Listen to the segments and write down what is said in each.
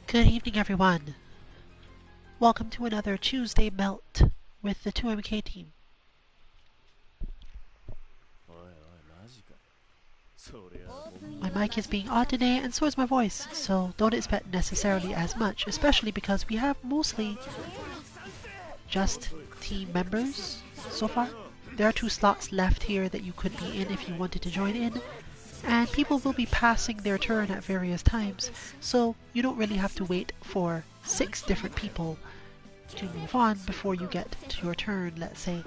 Good evening, everyone. Welcome to another Tuesday Melt with the 2MK team. My mic is being odd today, and so is my voice, so don't expect necessarily as much, especially because we have mostly just team members so far. There are 2 slots left here that you could be in if you wanted to join in, and people will be passing their turn at various times, so you don't really have to wait for 6 different people to move on before you get to your turn, let's say.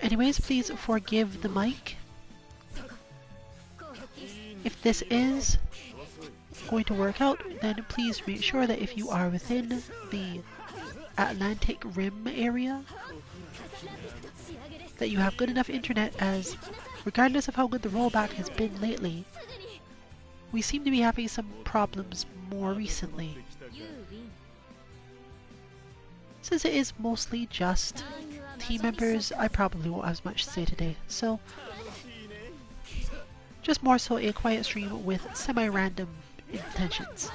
Anyways, please forgive the mic. If this is going to work out, then please make sure that if you are within the Atlantic Rim area, that you have good enough internet, as regardless of how good the rollback has been lately, we seem to be having some problems more recently. Since it is mostly just team members, I probably won't have as much to say today, so just more so a quiet stream with semi-random intentions.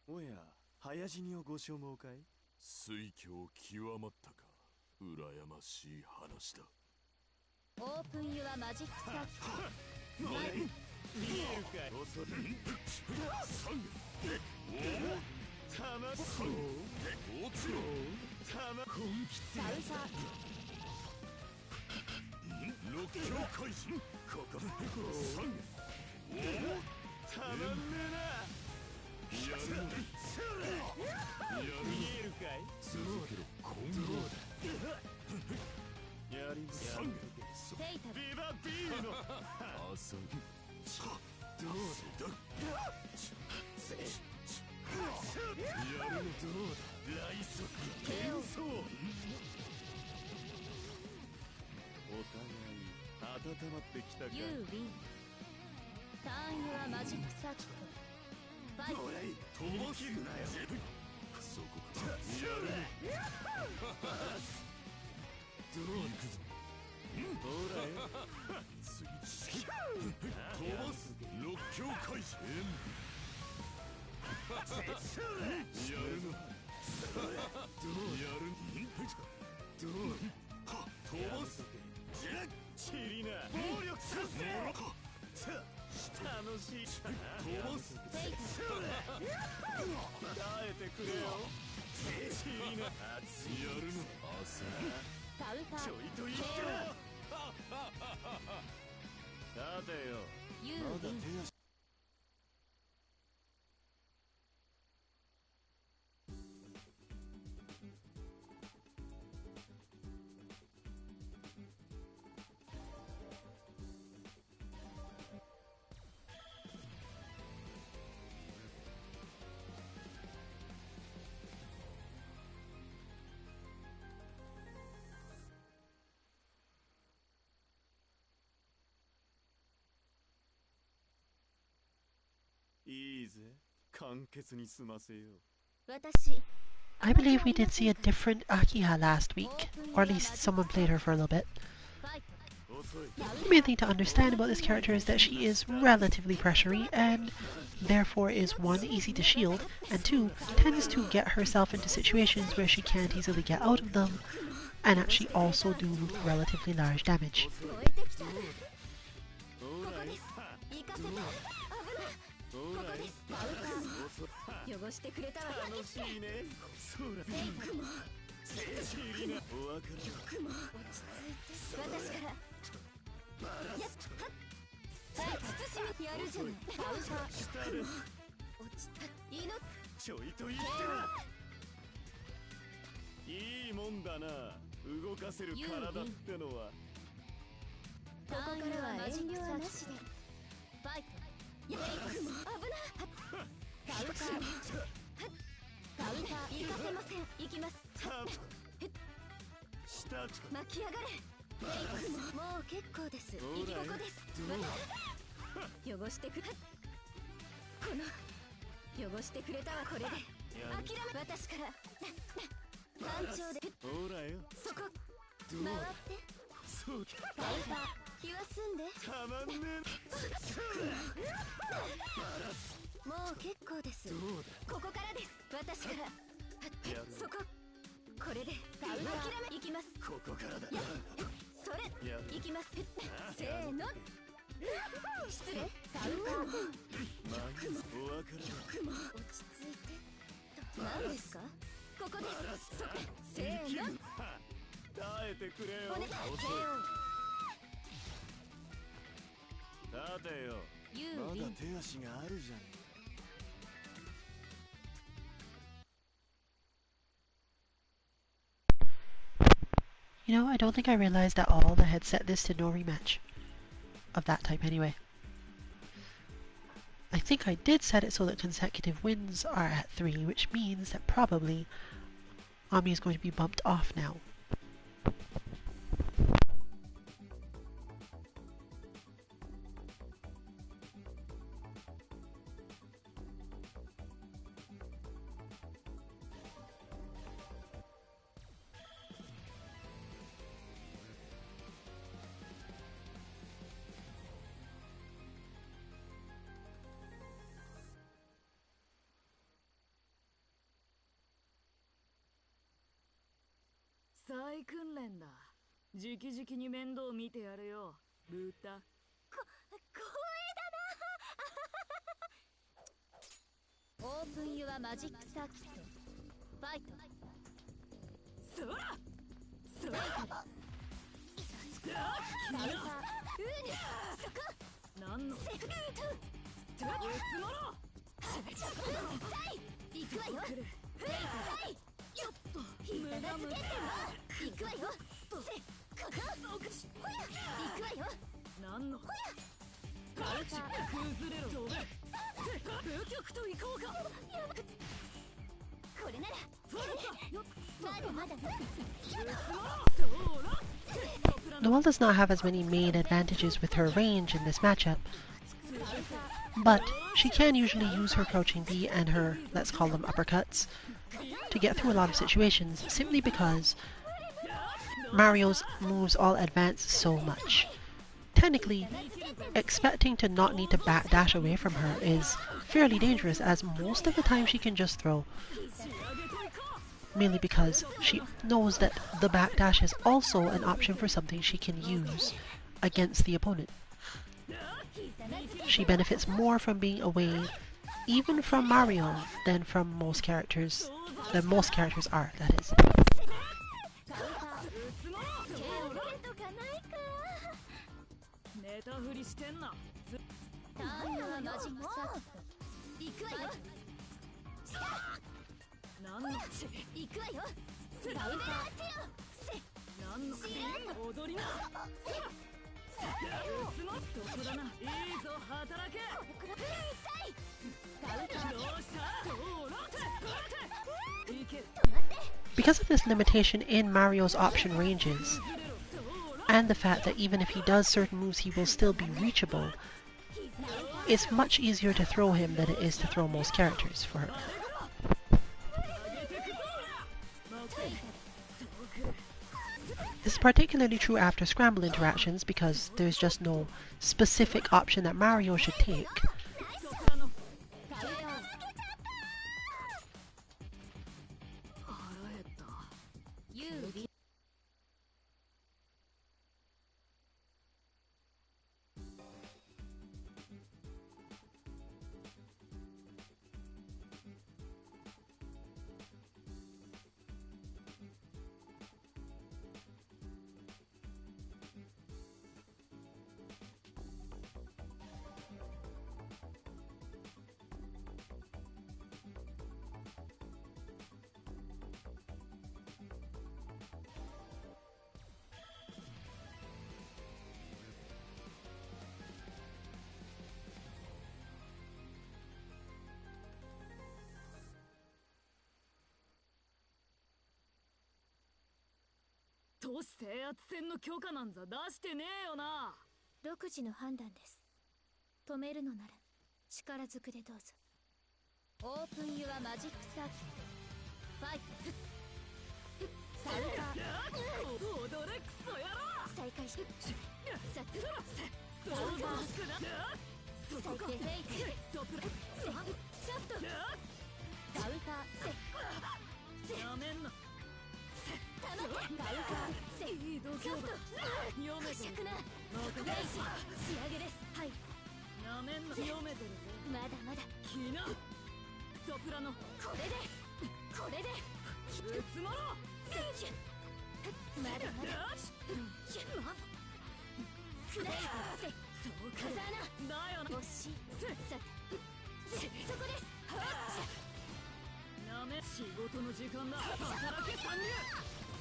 おや、早死にをご所望かい？水郷極まったか。羨ましい話だ。オープンユアマジックサーキット。見えるかい？遅い。たまそう。落ちろ。たま本気ってやつだ。六強開始。ここ。たまんねえな。見えるかい？続けろ。今後だ。やります。ビバビーノ。朝ぎ。どうだ？やるのどうだ？来速転送。お互いきたか。ユーウィン。ターンユアマジックサーキット。ファイト。もらい飛ばすなよ。そこからやるね。どう行くぞ。ほらよ。次飛ばす六強開始。やるの。やるどう飛ばす。チリナ暴力させ。楽しい。飛ばす。テイク。耐えてくれよ。チリナやるの。カウンター。ちょいと言ってな。立てよ。ユーウィン。いいぜ。簡潔に済ませよう。私。 I believe we did see a different Akiha last week, or at least someone played her for a little bit. ファイト。遅い。 The main thing to understand about this character is that she is relatively pressury, and therefore is 1, easy to shield, and 2, tends to get herself into situations where she can't easily get out of them, and actually also do relatively large damage. 超えてきた。こほらよ。こです。行かせた。危ない。ほらよ。カウンター。汚してくれたわ。楽しいね。そうだ。テイクも。チリナお別れ。落ち着いて。私から。やっはっ。はい、慎みやるじゃない。カウンター。下です。落ちた。命。ちょいと言ってな。いいもんだな。動かせる体ってのは。ここからは遠慮はなしで。ファイト。やっ危ない。カウンター。カウンター。行かせません。行きます。下と。巻き上がれ。もう結構です。行きここです。汚してくれ。この汚してくれたわ。これで諦め。私から単調で。ほらよ。そこ回ってそうカウンター。気は済んで。たまんねもう結構です。え。どうここからです。私からだ。やる。そここれでカウンター。諦め。行きます。ここからだ。それやる。行きます。せーの。失礼。カウンター。まあお別れだ。落ち着いて。何ですか。ここです。そこせーの。耐えてくれよ。お願い。遅い。立てよ。ユーウィン。手足があるじゃん。You know, I don't think I realized at all that I had set this to no rematch. Of that type anyway. I think I did set it so that consecutive wins are at 3, which means that probably Ami is going to be bumped off now.再訓練だ。直々に面倒見てやるよ、ブータ。光栄だな。オープンユアマジックサーキット。ファイト。そらそらカウンター。ウーニそこなんのセクート。つもろ行くわよ。くれ。よっと無駄つけても行くわよ。せここほや行くわよ。なんのカウンター。崩れろ。どれ武局と行こうか。これならまだまだ。Noelle does not have as many main advantages with her range in this matchup, but she can usually use her crouching B and her, let's call them uppercuts, to get through a lot of situations, simply because Mario's moves all advance so much. Technically, expecting to not need to backdash away from her is fairly dangerous, as most of the time she can just throw, mainly because she knows that the backdash is also an option for something she can use against the opponent. She benefits more from being away, even from Mario, than most characters are, that is. ネタ振りしてんな。ターンはマジックサークル。行くわよ。なんのち行くわよ。カウンターなんの踊りな。どこだな。いいぞ働け。カウンター どうした。いけ。 Because of this limitation in Mario's option ranges, and the fact that even if he does certain moves he will still be reachable, it's much easier to throw him than it is to throw most characters for her. This is particularly true after scramble interactions, because there's just no specific option that Mario should take.都市制圧戦の許可なんざ出してねえよな。独自の判断です。止めるのなら力ずくでどうぞ。オープンユアマジックサーキット。ファイト。サルカー。踊れクソ野郎。再開し。サツ。想像しくな。最低フェイク。トップ。シャフト。カウンター。やめんな。カウンター。いい度胸だ。読めてる。仕上げです。はい。やめんな。読めてるぜ。まだまだ。キナ。ソプラノ。これで。うつもろ。まだまだ。くだせ。風穴。だよな。惜しい。さて。そこです。やめ。仕事の時間だ。働け参入。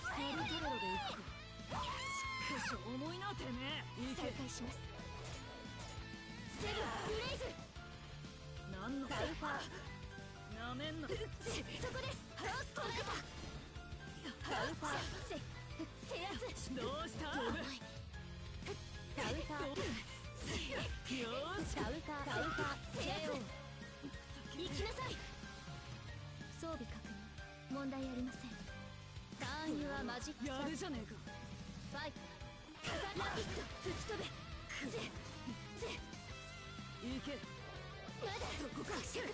サルトレロで行くか。しかし重いなてめえ。再開します。セブンブレイズ。なんのカウンター。やめんな。そこです。捉えた。カウンター。制圧。どうした。カウンター。よーし。カウンター。制圧。行きなさい。装備確認。問題ありません。ターンユアマジックサーやるじゃねえか。ファイト。ラピッド。吹き飛べ。行け。まだそこか。制圧。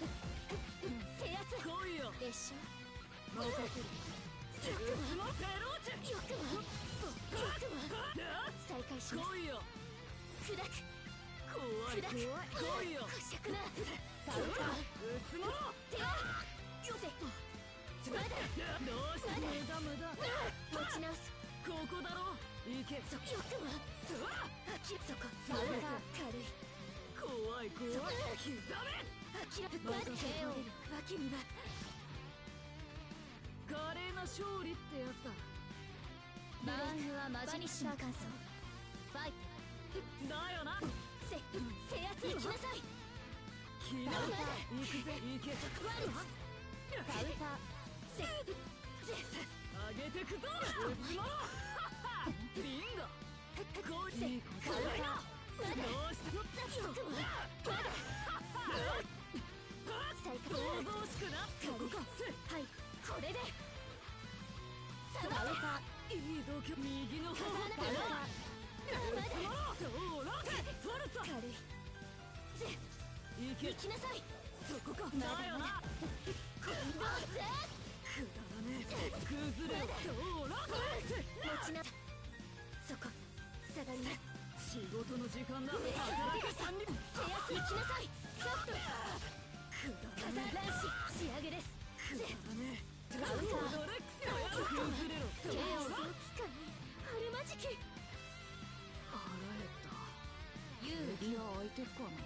来いよ。列車。任せる。うつもペローチェ。よくも。再開します。来いよ。砕く。怖い。来いよ。しゃくな。カウンター。うつもろ。よせ。まだ。どうした。無駄。持ち直す。ここだろ。行け。よくも。そこ。カウンター。軽い。怖い。刻め。まだ手を脇には。華麗な勝利ってやつだ。バーンはマジックサー感想。ファイト。だよな。制圧。行きなさい。キナ。行くぜ。行け。カウンター。上げてくぞ。うつもろ。ビンゴ。ゴーいいことだよ。どうしたよ再開想像しくなそこかはいこれでさあいい度胸右の方カウンターそうラテフォルツァ軽い行け行きなさいそこかまだだよな今度はぜくだらねえ崩れそうラテ持ちなそこ下がります仕事の時間だ働け3人手厚行きなさいソフトくだらね火山乱視仕上げですえくだらねえカウンタードレックスの崩れろそう手をラ機械にあるまじき腹減った優敵は相手かな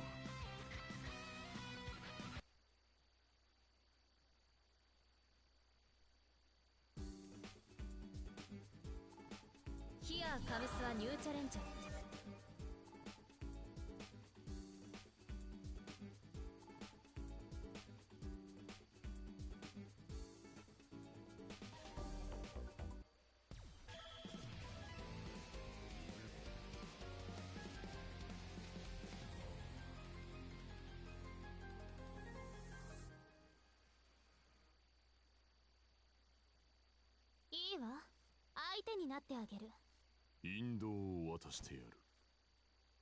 ヒアカミスはニューチャレンジャーいいわ相手になってあげる引導を渡してやる。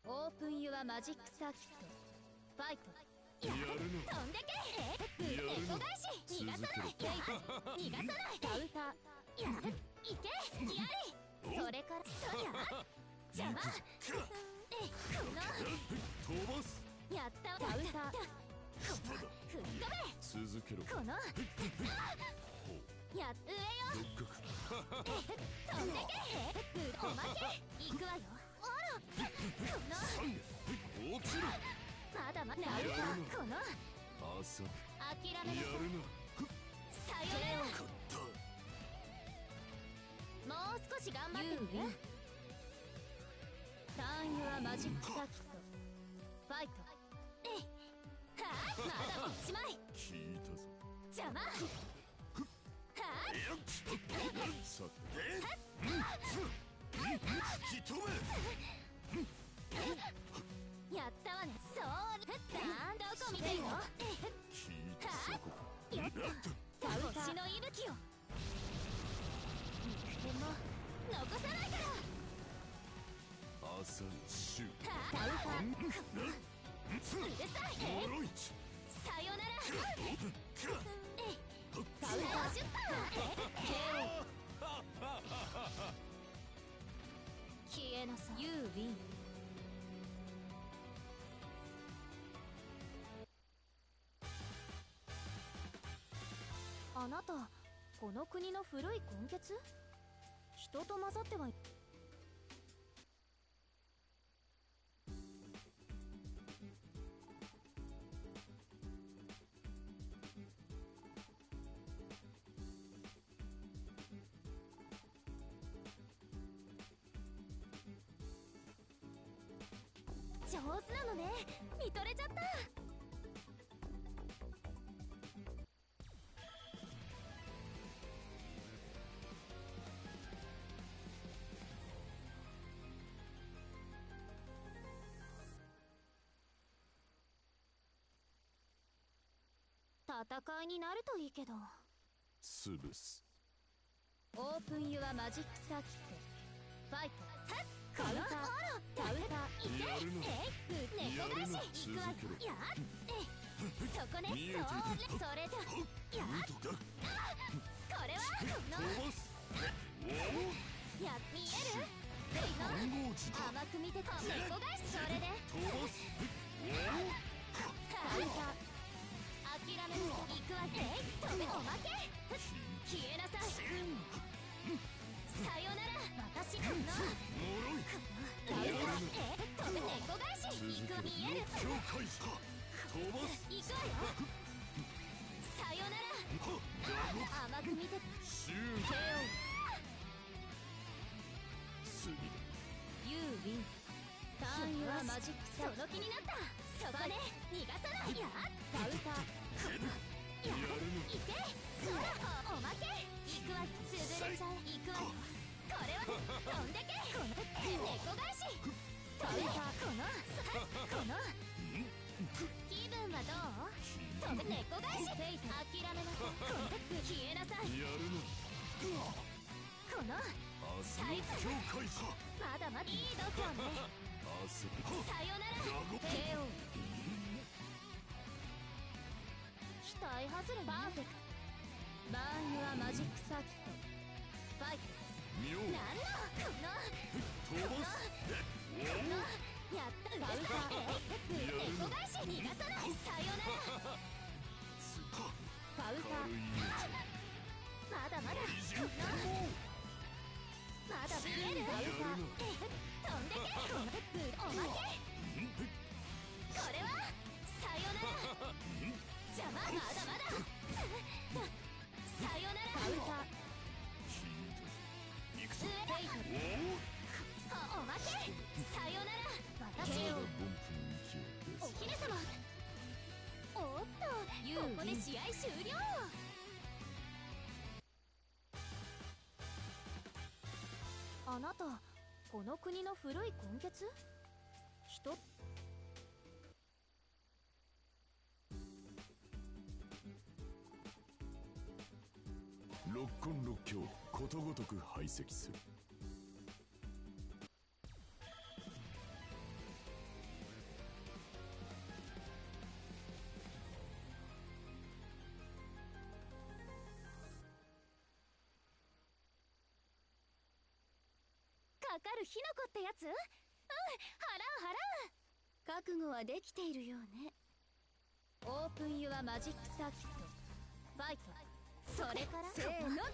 オープンユアマジックサーキットファイトやるな。飛んでけやるな。猫返し逃がさない逃がさないカウンターやるいけやれそれからそりゃ邪魔この飛ばす。やったカウンター踏み込め続けろ。このや上よ六角。飛んでけおまけ行くわよあらこの落ちろ。まだまだやるなこの朝や諦めなさいるな。さよなら勝った。もう少し頑張ってみるターンユアマジックサーキットファイトえいはあまだおしまい聞いたぞ。邪魔はさ引き止めやったわねそうなんどこ見てるの聞いたそこか。よっと星の息吹を一点も残さないから朝の週。カウンターうるさい呪い。さよならカウンターシュッパー消えなさいユーウィンあなたこの国の古い根血人と混ざってはい上手なのね見とれちゃった戦いになるといいけど潰す。オープンユアマジックサーキットファイトカウンターカウンターいけやるな。猫返し行くわよ続けろ。やそこね見えていたそうそれじゃやとか。これはこの飛ばす。や見える暗号時だ。甘く見てこ猫返しそれで飛ばす。カウンター諦めなさい行くわよ止めおまけ消えなさいさよなら私この呪い。カウンター止め猫返し行くわ見える境界しか。飛ばす。行くわよさよなら甘く見てシュー KO 次だ。ユーウィンターンユアマジックその気になったそこね逃がさないやカウンターややるな。いけそらおまけ行くわよ潰れちゃう行くわよこれは飛んでけこの気分はどう？飛べ猫返し。諦めなさい。消えなさい。やるのこの明日の境界かまだまだいい度胸ね。明日さよなら。手を期待外れ。パーフェクト。バーンユアマジックサーキット。ファイト。妙なんだこの飛ばすやったバウター。猫返し。逃がさない。さよなら。バウター。軽いまだまだまだ見える。バウター。飛んでけ。おまけ。これはさよなら。邪魔。まだまださよなら。バウター。行くぞおまけ。さよなら。私をお姫様。おっとここで試合終了。あなたこの国の古い根血？人？六根六境ことごとく排斥する。かかる火の粉ってやつ？払う払う。覚悟はできているようね。オープンユアマジックサーキット。ファイト。それからせーの。諦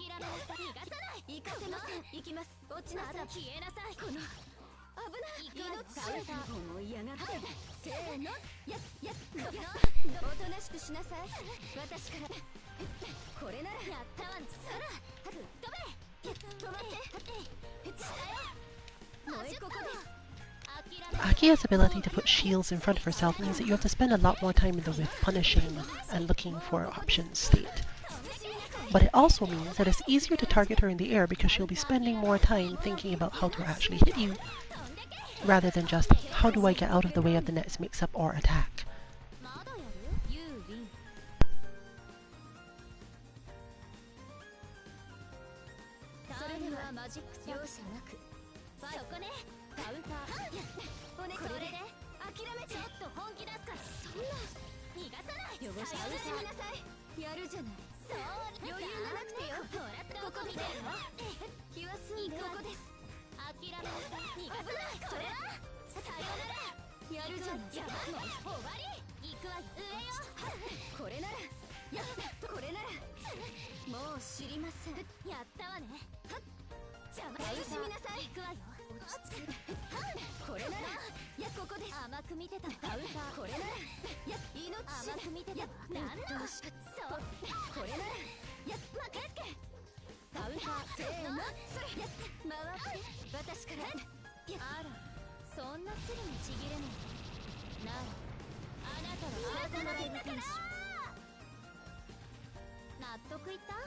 めなさい。逃がさない。行かせません。行きます。落ちなさい。消えなさい。この危ない。命思いやがって。せーの。おとなしくしなさい。私からこれならやったわん。そらぶっ飛べ。止まって。燃えここです。 Akia's ability to put shields in front of herself means that you have to spend a lot more time in the with punishing and looking for options state. But it also means that it's easier to target her in the air because she'll be spending more time thinking about how to actually hit you, rather than just, how do I get out of the way of the next mix-up or attack.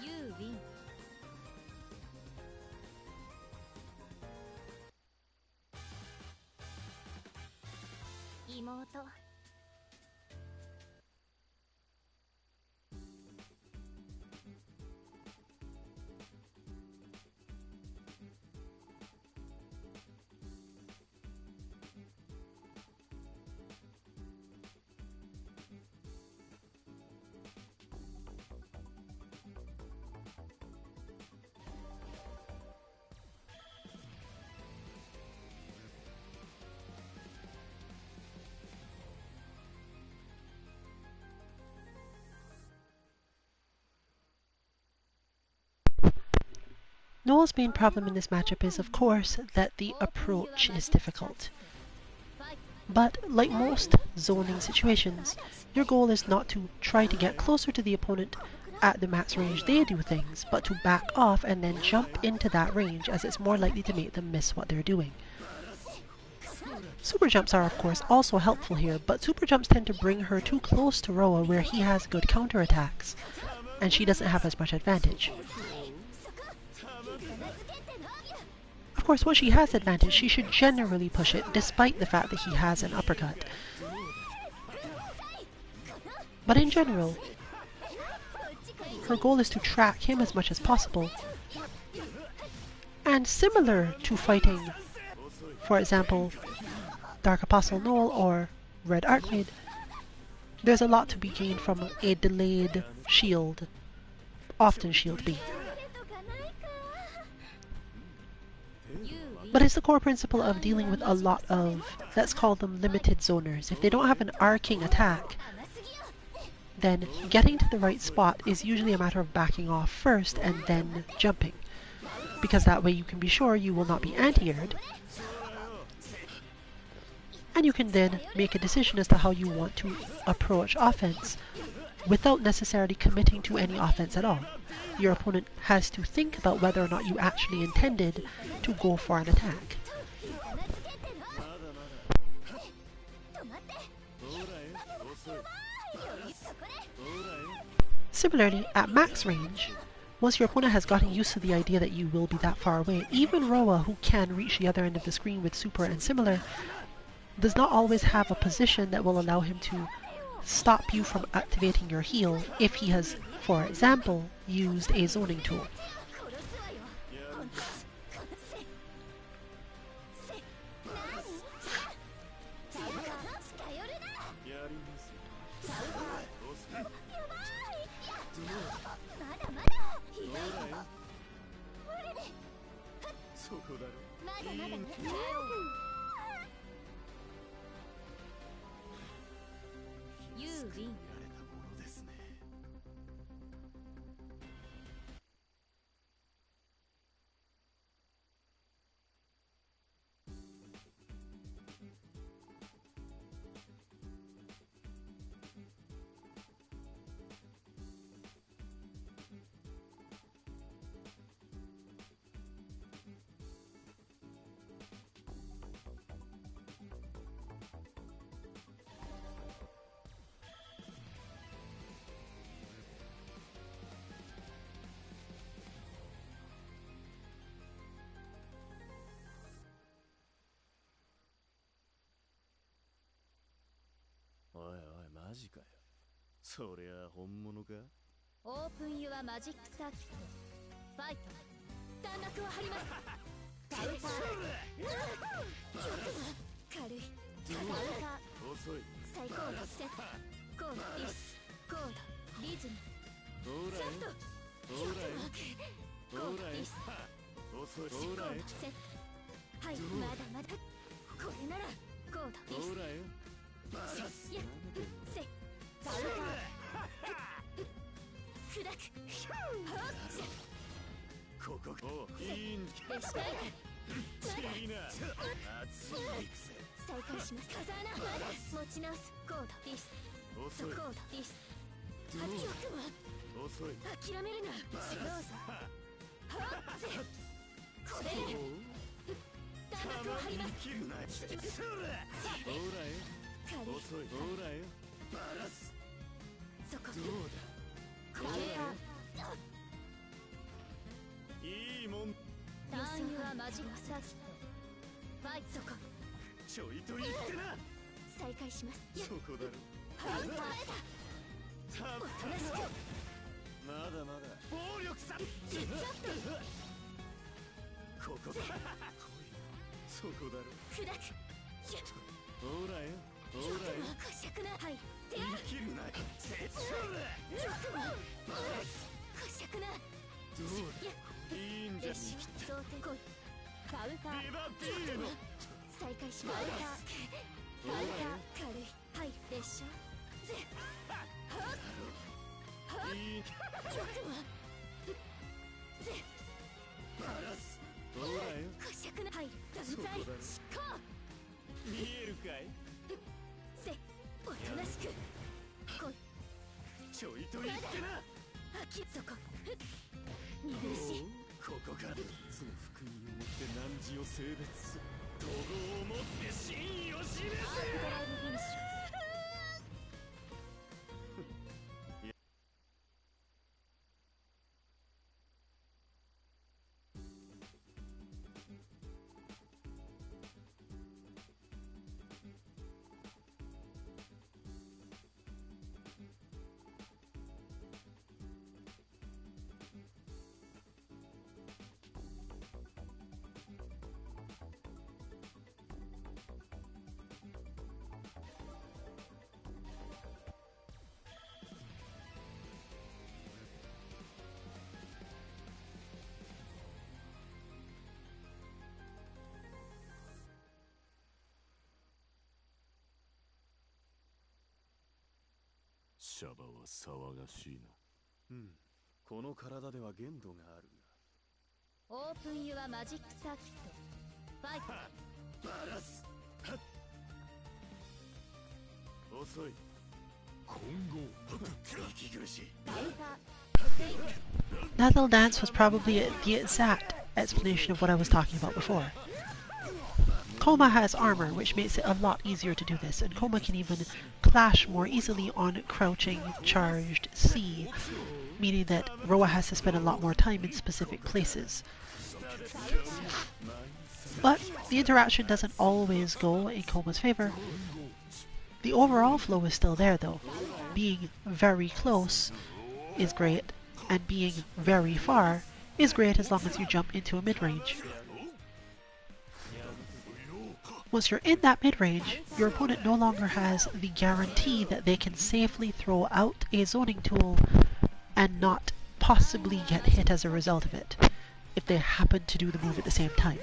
You win. 妹 Noel's main problem in this matchup is, of course, that the approach is difficult. But, like most zoning situations, your goal is not to try to get closer to the opponent at the max range they do things, but to back off and then jump into that range, as it's more likely to make them miss what they're doing. Super jumps are, of course, also helpful here, but super jumps tend to bring her too close to Roa where he has good counterattacks, and she doesn't have as much advantage. Of course, when she has advantage, she should generally push it, despite the fact that he has an uppercut. But in general, her goal is to track him as much as possible. And similar to fighting, for example, Dark Apostle Noel or Red Archmaid, there's a lot to be gained from a delayed shield, often shield B. But it's the core principle of dealing with a lot of, let's call them limited zoners. If they don't have an arcing attack, then getting to the right spot is usually a matter of backing off first and then jumping, because that way you can be sure you will not be anti-aired, and you can then make a decision as to how you want to approach offense without necessarily committing to any offense at all. Your opponent has to think about whether or not you actually intended to go for an attack. Similarly, at max range, once your opponent has gotten used to the idea that you will be that far away, even Roa, who can reach the other end of the screen with super and similar, does not always have a position that will allow him to stop you from activating your heal if he has, for example, used a zoning tool.おいおいマジかよ。そりゃ本物か。オープンユアマジックサーキットファイト弾幕を張ります。カウンター軽いカウンター遅い。最高のセットコードディスコードリズムほらシャフトほらコードディス遅い。コードセットはいまだまだこれならコードディスほらよ。いやせカウンター砕くここおいいんじゃ。レシカイチリナ熱いくせ。再開します。風穴持ち直すコードディス遅い。コードディスどうよ遅い。くも諦めるなどうぞこれで弾幕を張ります。切るな。そら。ほらよ。軽い遅い。ほらよ。バラす。そこどうこれだ。いいもん。ターンユアマジックサーキットファイトそこちょいと言ってな。再開します。そこだろ。カウンターたおとなしくまだまだ。暴力さ。実アフトここだ。そこだろ。砕くほらよ。ほらよ。こしゃくなはい手言い切るな。そら。よくもこしゃくなどうだ。いいんじゃ。レシ想定来いカウンターリバティーノ。再開します。カウンター軽いはい列車いい。よくもバラす。ほらよ。こしゃくなはい断罪そこだろ。執行見えるかい。せおとなしく来いちょいと言ってな。そこ見苦しいここか。その福音をもって汝を性別する。統合をもって真意を示せ。ドライブフィニッシュ茶葉は騒がしいな。うん、この体では限度があるオープンユアマジックサーキットファイト。バラスはっ遅い混合息苦しい。カウンター That little dance was probably the exact explanation of what I was talking about before. Koma has armor, which makes it a lot easier to do this, and Koma can even clash more easily on crouching, charged C, meaning that Roa has to spend a lot more time in specific places. But the interaction doesn't always go in Koma's favor. The overall flow is still there though. Being very close is great, and being very far is great as long as you jump into a mid-range. Once you're in that mid-range, your opponent no longer has the guarantee that they can safely throw out a zoning tool and not possibly get hit as a result of it, if they happen to do the move at the same time.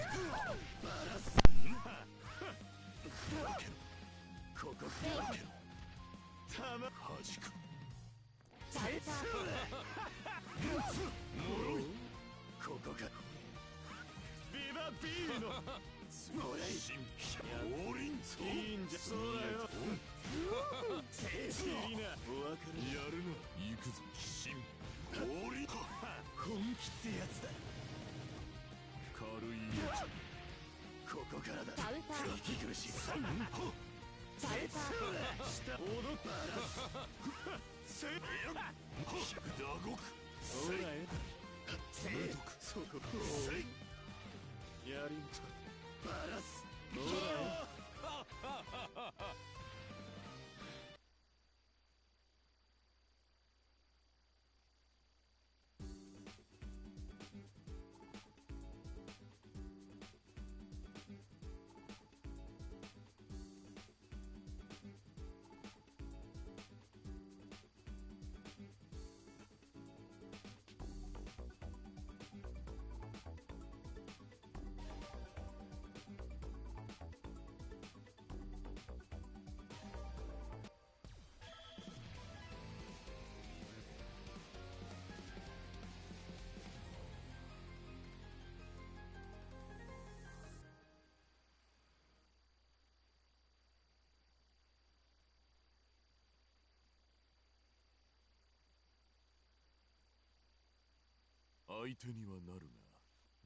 相手にはなるが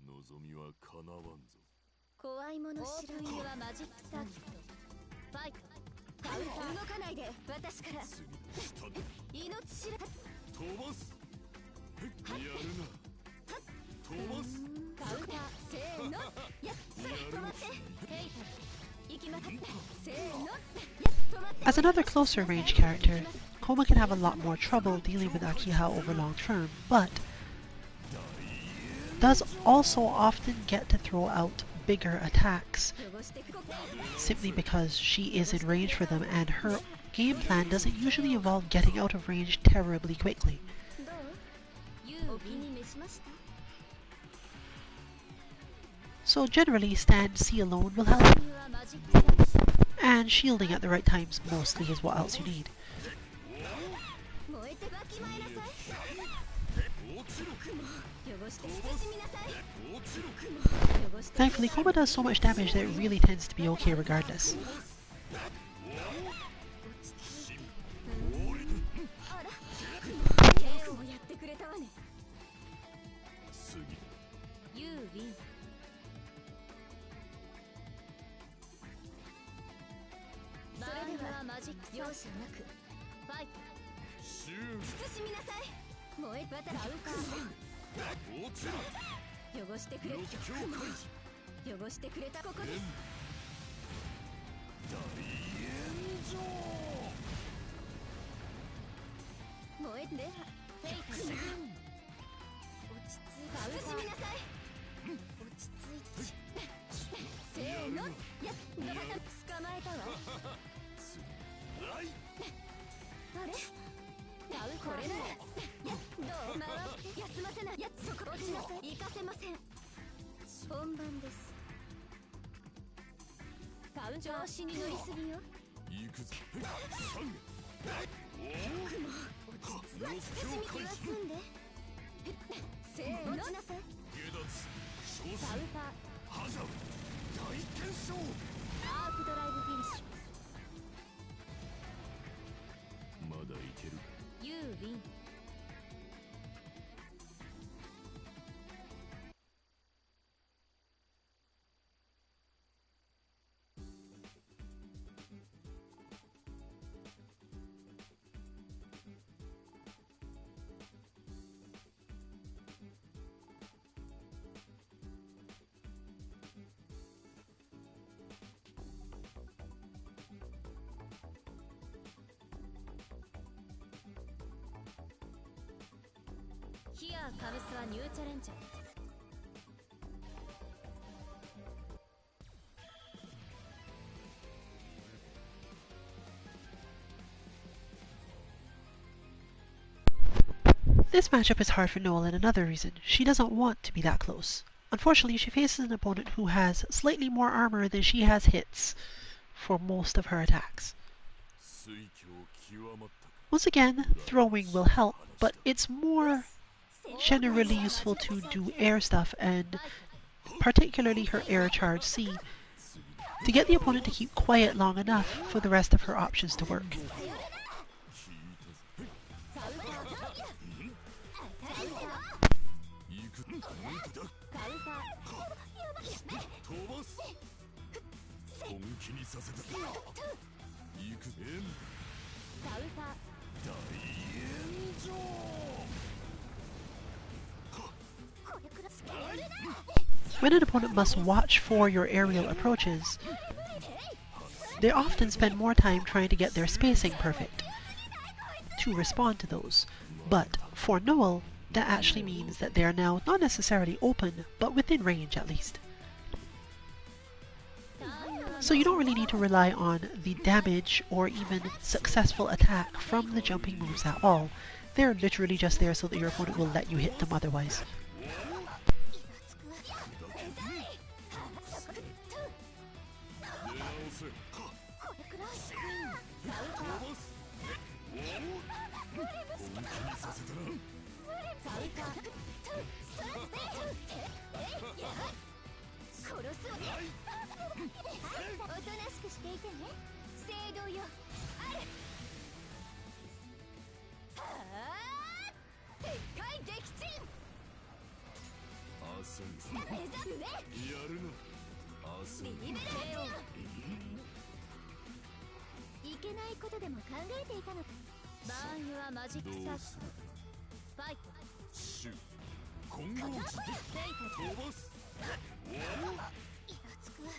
望みは叶わんぞ。怖いもの知らんユアマジックサーキットファイト。カウンター動かないで私から次の下で命知ら飛ばす。やるな。飛ばす。カウンターせーのやっ止まってヘイタ行きませーのやっ止まって As another closer range character, Koma can have a lot more trouble dealing with Akiha over long term, but does also often get to throw out bigger attacks simply because she is in range for them, and her game plan doesn't usually involve getting out of range terribly quickly. So generally stand C alone will help, and shielding at the right times mostly is what else you need. Thankfully, Koma does so much damage that it really tends to be okay regardless. せーの、落ちなさい。下脱サウ昇進パーハジャブ大転生アークドライブフィニッシまだいけるかュ。ユーウィン。ヒアーカムスはニューチャレンジャー。This matchup is hard for Noel in another reason. She doesn't want to be that close. Unfortunately, she faces an opponent who has slightly more armor than she has hits for most of her attacks. 水郷極まったか Once again, throwing will help, but it's more generally useful to do air stuff, and particularly her air charge C, to get the opponent to keep quiet long enough for the rest of her options to work. 聞いたぞ行く本気だ飛ばす本気にさせた行く円大炎上 When an opponent must watch for your aerial approaches, they often spend more time trying to get their spacing perfect to respond to those. But for Noel, that actually means that they are now not necessarily open, but within range at least. So you don't really need to rely on the damage or even successful attack from the jumping moves at all. They're literally just there so that your opponent will let you hit them otherwise. おとなしくしていてね。聖堂よ。ある。はあ。でっかい撃沈。焦る下目指上。やるな焦るリベレーション。いけないことでも考えていたのか。バーンユアマジックサーキット。ファイト。シュ混合時飛ばすイラつくわ。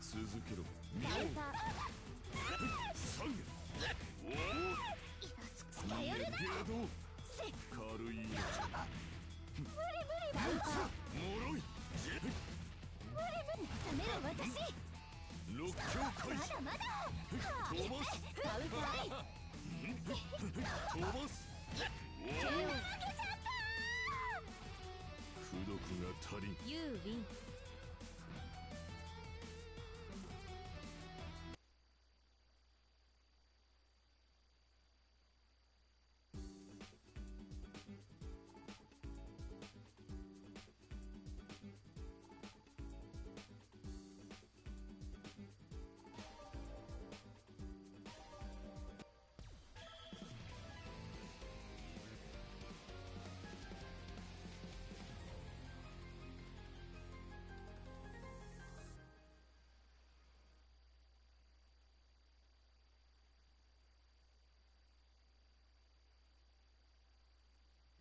続けろカウンター。下げイラつく。近寄るな。軽い命無理カウンター。もろい冷めろ私。六強開始まだ飛ばすカウンター。飛ばす功徳が足りんユーウィン。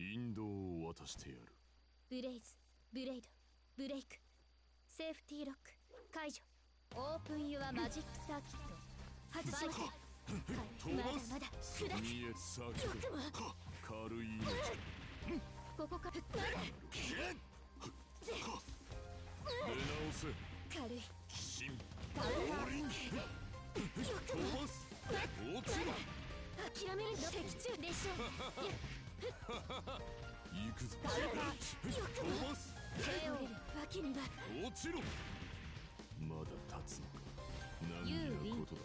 引導を渡してやるブレイズ、ブレイド、ブレイク。セーフティーロック解除。オープンユアマジックサーキット。外しません。まだまだ砕き。見え先で軽い命ここか。まだ出直せ軽い。新カウンター。飛ばす落ちろ諦めるの的中でしょう。行くぞカウンター。飛ばす手を入れる脇には。落ちろまだ立つのか何やことだ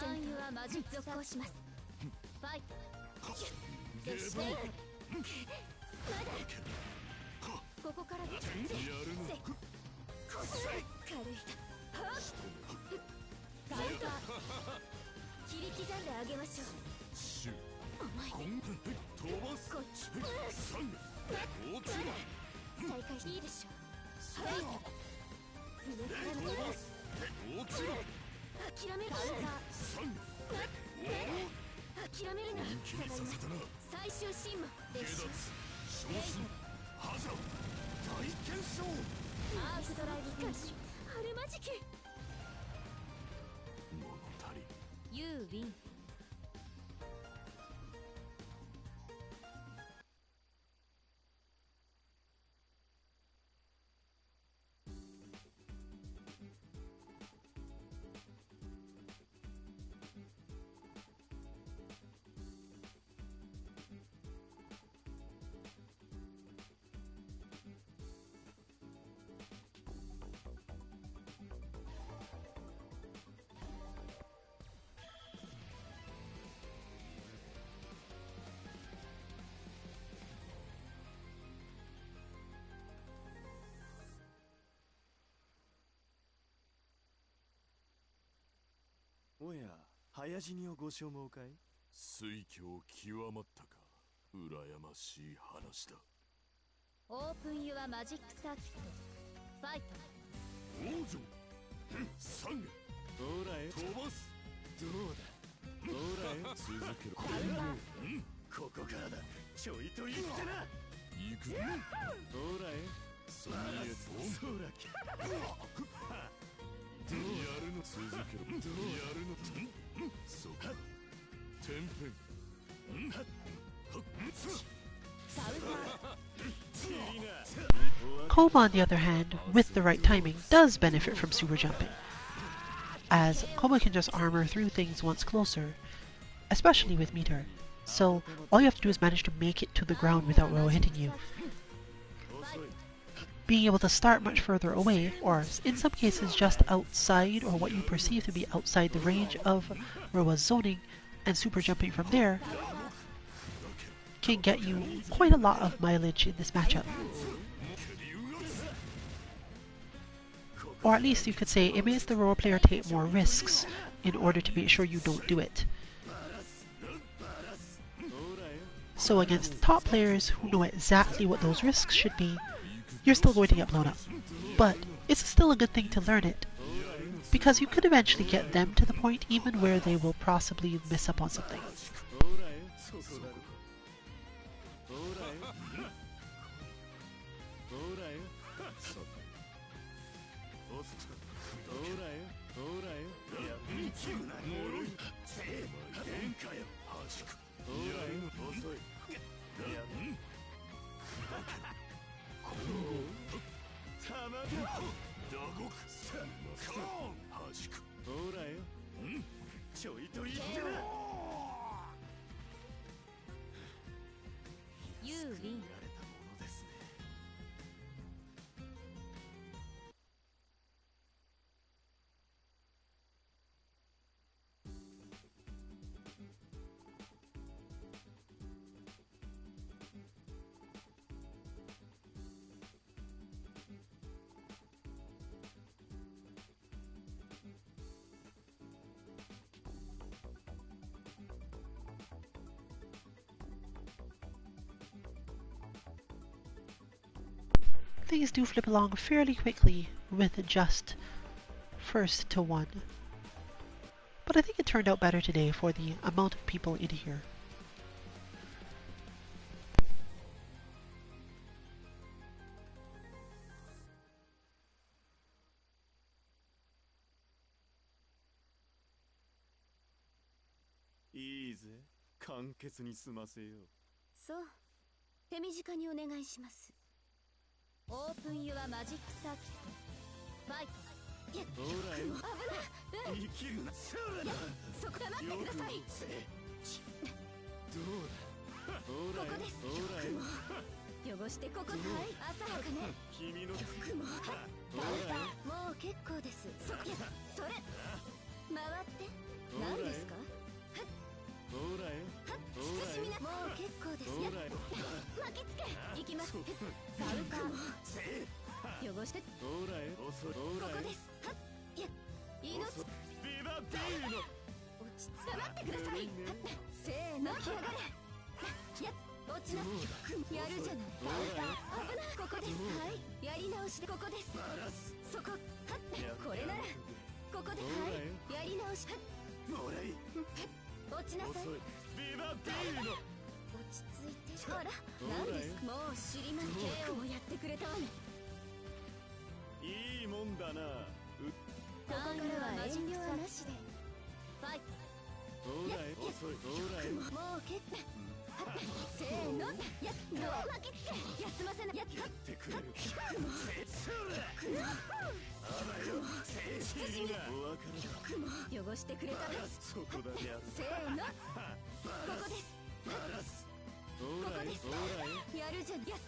ターンユアマジック続行します。ファイト。よしね。まだここからだ。せ軽いカウンター切り刻んであげましょう。シュ重いコン飛ばすこっちサン落ちろ再開いいでしょ。はい上からの飛ばす落ちろ諦めるカウンターサン諦めるな。本気にさせたな最終審問下列脱車昇進ハザ大検証アークドライブフラッシュあるまじき物足りユーウィン。おや、早死にをご所望かい？水郷極まったか羨ましい話だオープンユアマジックサーキットファイト。王女サンほらよ、飛ばすどうだほらよ、続けろカウンターここからだ。ちょいと言ってな。行くほらよ、ソニエトンそらきやるの続けろやるのそうか天変カウンター Koma, on the other hand, with the right timing, does benefit from super jumping, as Koma can just armor through things once closer, especially with meter. So all you have to do is manage to make it to the ground without Roa hitting you. Being able to start much further away, or in some cases just outside or what you perceive to be outside the range of Roa's zoning, and super jumping from there, can get you quite a lot of mileage in this matchup. Or at least you could say it makes the Roa player take more risks in order to make sure you don't do it. So against top players who know exactly what those risks should be, you're still going to get blown up. But it's still a good thing to learn it, because you could eventually get them to the point even where they will possibly miss up on something. ちょいと言ってな。ユーウィン。やれたものですね。Things do flip along fairly quickly with just first to one. But I think it turned out better today for the amount of people in here. Easy. 簡潔に済ませよう。そう手短にお願いします。オープンユアマジックサーキットファイト。いやほらよ、危ない。生きるな。そそこ黙ってください。どうだほらよ、ここです。ほらよ、汚してここはい浅はかね。君の服もほらよ、もう結構です。それ回って何ですか？ほらよほらよもう結構ですよ。ほらよ巻きつけいきます。カウンター汚してほらよ遅いほらよここです。はっいや命ビバビーノ落ち着かってください。せーの来やがれ。やっ落ちなさい。やるじゃない。カウンター危ない。ここです。はいやり直しでここです。そこはっこれならここではいやり直しはっもらい落ちなさい。遅いビバビーノ落ち着いてあら何ですか。もう知りません。ケアをやってくれたわね。いいもんだなここからは遠慮はなしでファイほらよ遅いほらよト。もう結構せーのやっドア巻きつけ休ませないやっってくれる君がお別れだ汚してくれたそこだやるせーのここですほらよほらよやるじゃんやす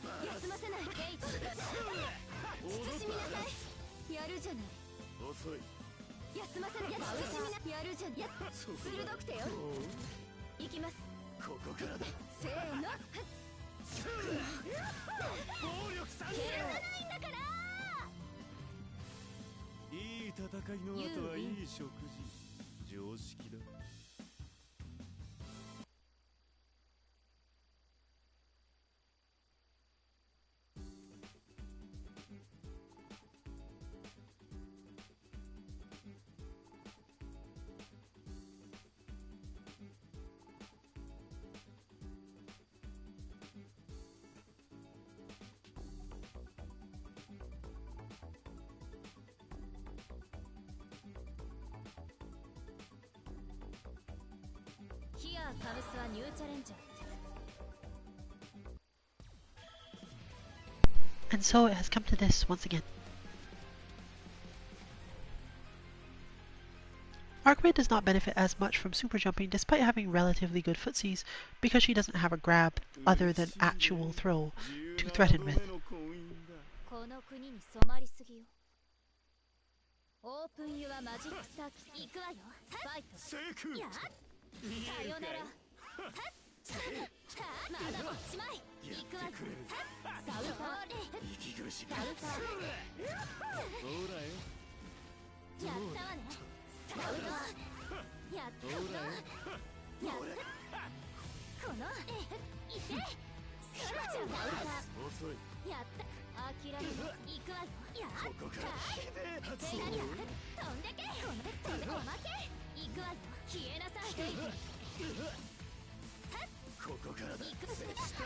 休ませないゲイツ慎みなさい。やるじゃない遅い休ませない慎みなやるじゃんや鋭くてよ行きますここからだせーの暴力参消さないんだからいい戦いの後はいい食事常識だヒアカムスはニューチャレンジャー。 And so it has come to this once again. Archway does not benefit as much from super jumping despite having relatively good footsies because she doesn't have a grab other than actual throw to threaten with. この国に染まりすぎよ。オープンユアマジックサーキ行くわよ。ファイトセクやっさよならはっまだもしまい行くわよ。カウンター息苦しいカウンターほらよやったわね。カウンターやったわやったこのいてそらちゃんカウンター遅いやった諦めず行くわよ。やっここから手がや飛んでけ飛んでおまけ行くわよ。消えなさいここからだ行く下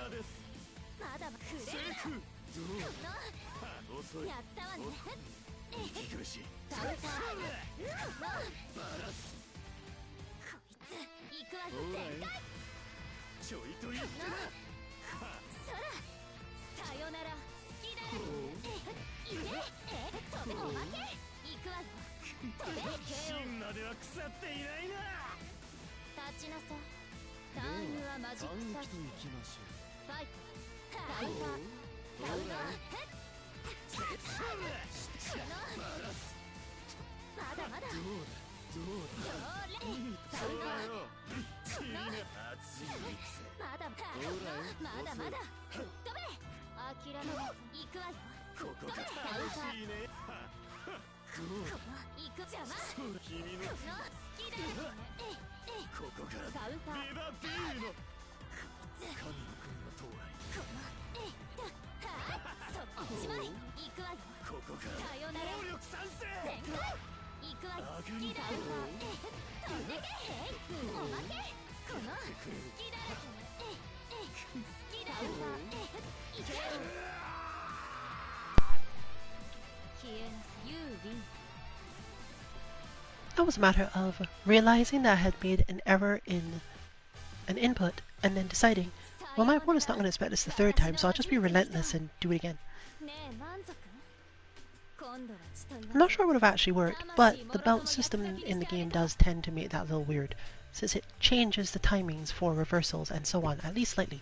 ですまだくれセるクどうこ遅いのやったわね。息苦しいカウンターこのバラスこいつ行くわよ。ほらよ全開ちょいと言ってなそらさよなら好きだいて飛べおまけ行くわよ。飛べ KO 芯までは腐っていないな立ちなさい。ターンユアマジックサーキ行きましょファイトカウンターカウンターまだまだうどうだそれカウンター熱いまだまだまだ吹っ飛べ諦めず行くわよ。ここからカウンターいいねこの行く邪魔君のの好きだよここからカウンタービバビーノ神の国の到来このそっちまい行くわよ。ここからさよなら暴力賛成全開行くわよ。好きだよ飛んでけおまけこの好きだよ好きだよ行け消えなさい You win. It was a matter of realizing that I had made an error in an input and then deciding, well, my opponent's not going to expect this the third time, so I'll just be relentless and do it again. ねえ満足今度はちと I'm not sure it would have actually worked, but the bounce system in the game does tend to make that a little weird, since it changes the timings for reversals and so on, at least slightly.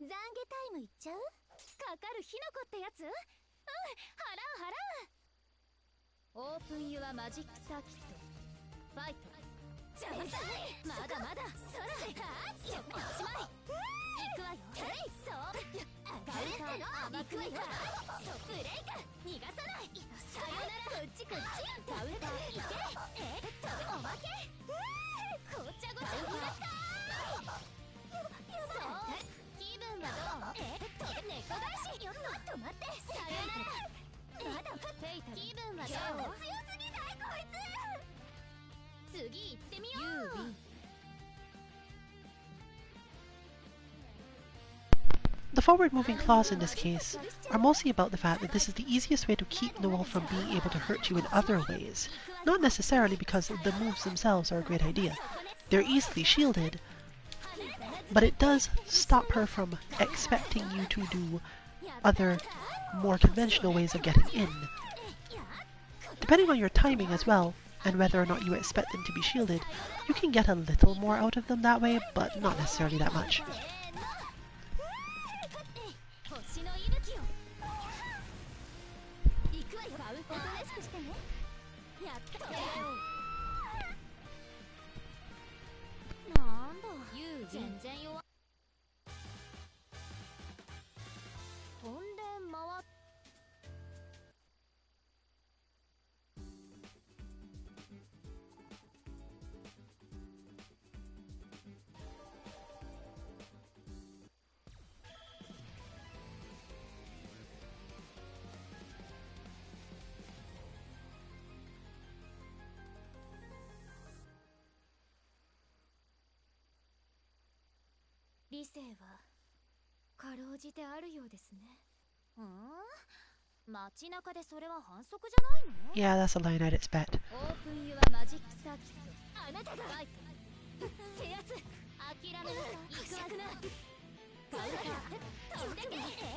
懺悔タイムいっちゃう？かかる火の粉ってやつ？うん、払う。オープンユアマジックサーキットファイト。じゃあまだまだそらちょっとおしまい。行くわよ。そうカウンター甘くいくわよ。ブレイク逃がさない。さよなら。こっちカウンターいけ。おまけごちゃごちゃうるさい。そう気分はどう？猫返し。よっと待って。さよなら。まだ気分はどう？強すぎないこいつ。次行ってみよう。The forward-moving claws in this case are mostly about the fact that this is the easiest way to keep Noel from being able to hurt you in other ways, not necessarily because the moves themselves are a great idea. They're easily shielded, but it does stop her from expecting you to do other, more conventional ways of getting in. Depending on your timing as well, and whether or not you expect them to be shielded, you can get a little more out of them that way, but not necessarily that much.理性はかろうじてあるようですね。街中でそれは反則じゃないの？ Yeah, that's a line I'd expect. オープンユアマジックサーキット。あなたが制圧。諦めなさい。行くわくな。カウンター飛んでけ。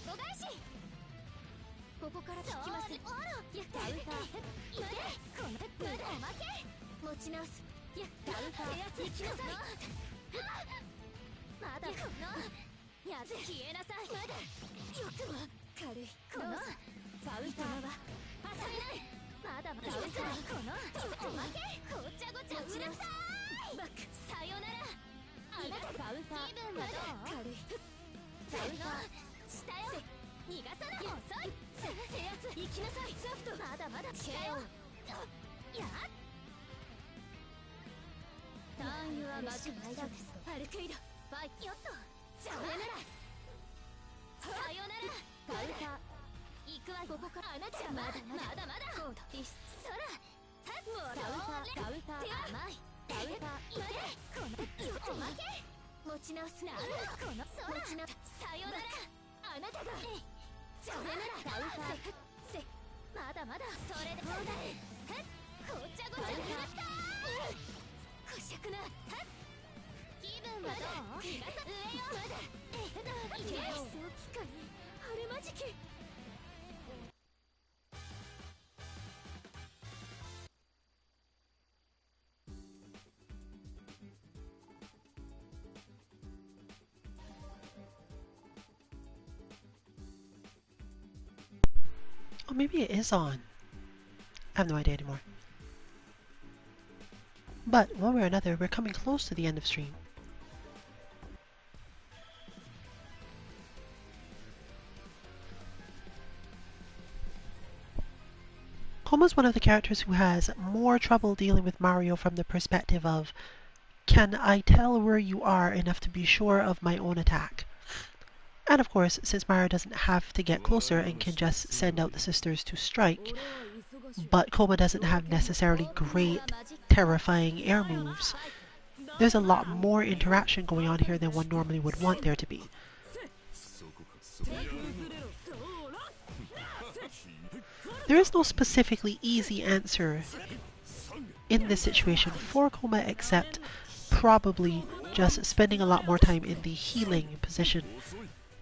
猫返し。ここから聞きます。カウンターいけ。このおまけ持ち直す。カウンター制圧。行きなさい。まだこのやつ消えなさい。まだよくも軽いこのカウンターは挟めない。まだまだこのおまけごちゃごちゃうるさい。バックさよなら。あなたカウンター気分はどう？軽いカウンター下よ。逃がさない。遅い制圧。行きなさい。ソフトまだまだ下よ。やっターンユアマジックサービスアルケイドファイト。よっとさよなら。さよなら。カウンター行くわよ。ここからあなたまだまだゴードリスそらもうカウンター甘い。カウンターいけ。このおまけ持ち直す。なるこの持ち直さよなら。あなたがさよなら。カウンターまだまだそれでどうだ。ごちゃごちゃうるさい。こしゃくな。気分はどう？上よ。まだいけ。そうきかにあるまじき。Oh, maybe it is on. I have no idea anymore. But, one way or another, we're coming close to the end of stream. Koma's one of the characters who has more trouble dealing with Mario from the perspective of, can I tell where you are enough to be sure of my own attack? And of course, since Mario doesn't have to get closer and can just send out the sisters to strike, but Koma doesn't have necessarily great, terrifying air moves, there's a lot more interaction going on here than one normally would want there to be. There is no specifically easy answer in this situation for Koma except probably just spending a lot more time in the healing position,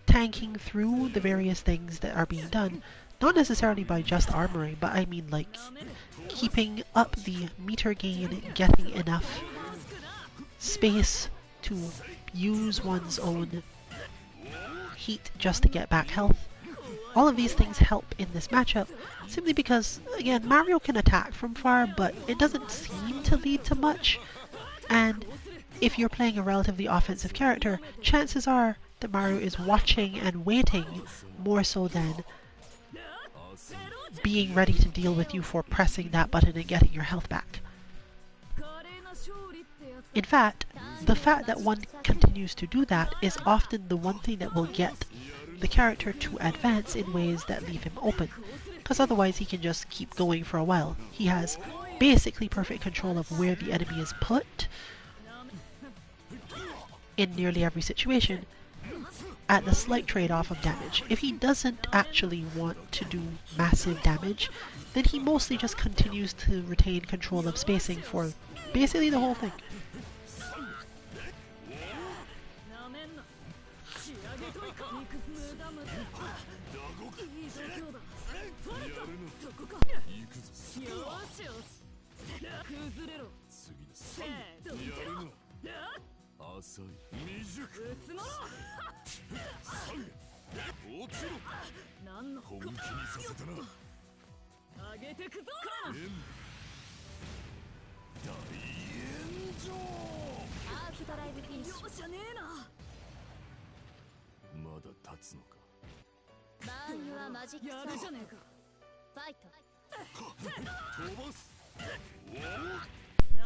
tanking through the various things that are being done, not necessarily by just armoring, but I mean like keeping up the meter gain, getting enough space to use one's own heat just to get back health. All of these things help in this matchup, simply because, again, Mario can attack from far, but it doesn't seem to lead to much, and if you're playing a relatively offensive character, chances are that Mario is watching and waiting more so than being ready to deal with you for pressing that button and getting your health back. In fact, the fact that one continues to do that is often the one thing that will get the character to advance in ways that leave him open, because otherwise he can just keep going for a while. He has basically perfect control of where the enemy is put in nearly every situation, at the slight trade-off of damage. If he doesn't actually want to do massive damage, then he mostly just continues to retain control of spacing for basically the whole thing.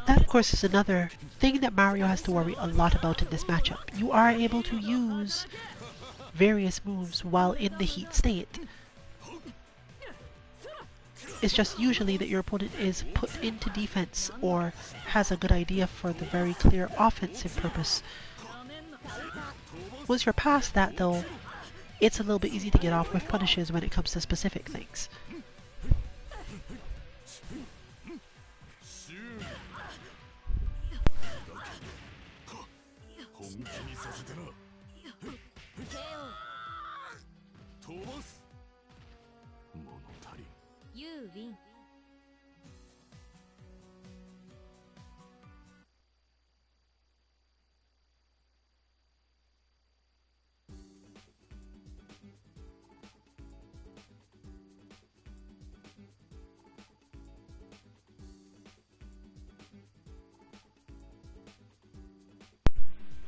That, of course, is another thing that Mario has to worry a lot about in this matchup. You are able to use various moves while in the heat state. It's just usually that your opponent is put into defense or has a good idea for the very clear offensive purpose. Once you're past that, though, it's a little bit easy to get off with punishes when it comes to specific things. You win.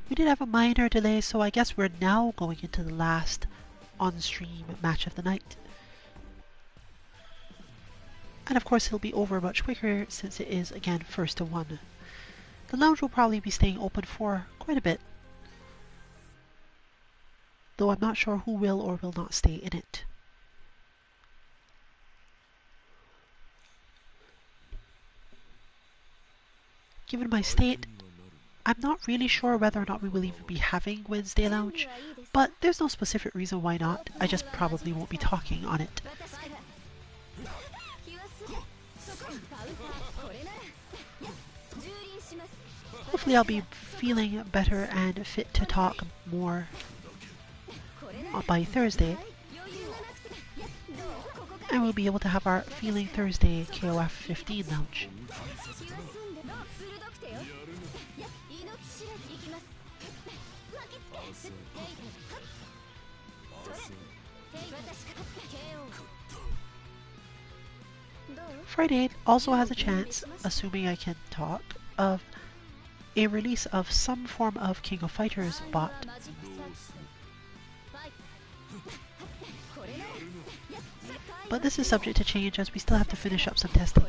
We did have a minor delay, so I guess we're now going into the last on-stream match of the night. And of course it'll be over much quicker since it is, again, first to one. The lounge will probably be staying open for quite a bit, though I'm not sure who will or will not stay in it. Given my state, I'm not really sure whether or not we will even be having Wednesday Lounge, but there's no specific reason why not. I just probably won't be talking on it. Hopefully I'll be feeling better and fit to talk more by Thursday, and we'll be able to have our Feeling Thursday KOF 15 Lounge. Friday also has a chance, assuming I can talk, of a release of some form of King of Fighters bot. But this is subject to change as we still have to finish up some testing.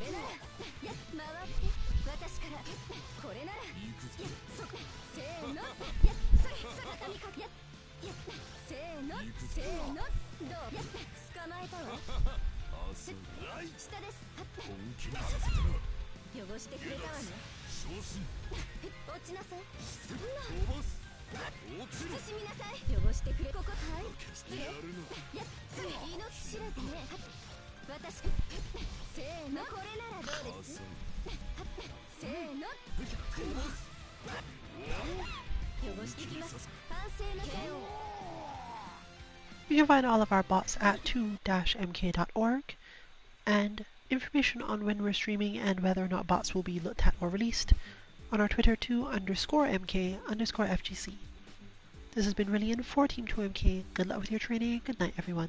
You can find all of our bots at 2-mk.org, and information on when we're streaming and whether or not bots will be looked at or released on our Twitter 2_mk_FGC. This has been Rillian for Team 2MK. Good luck with your training. Good night, everyone.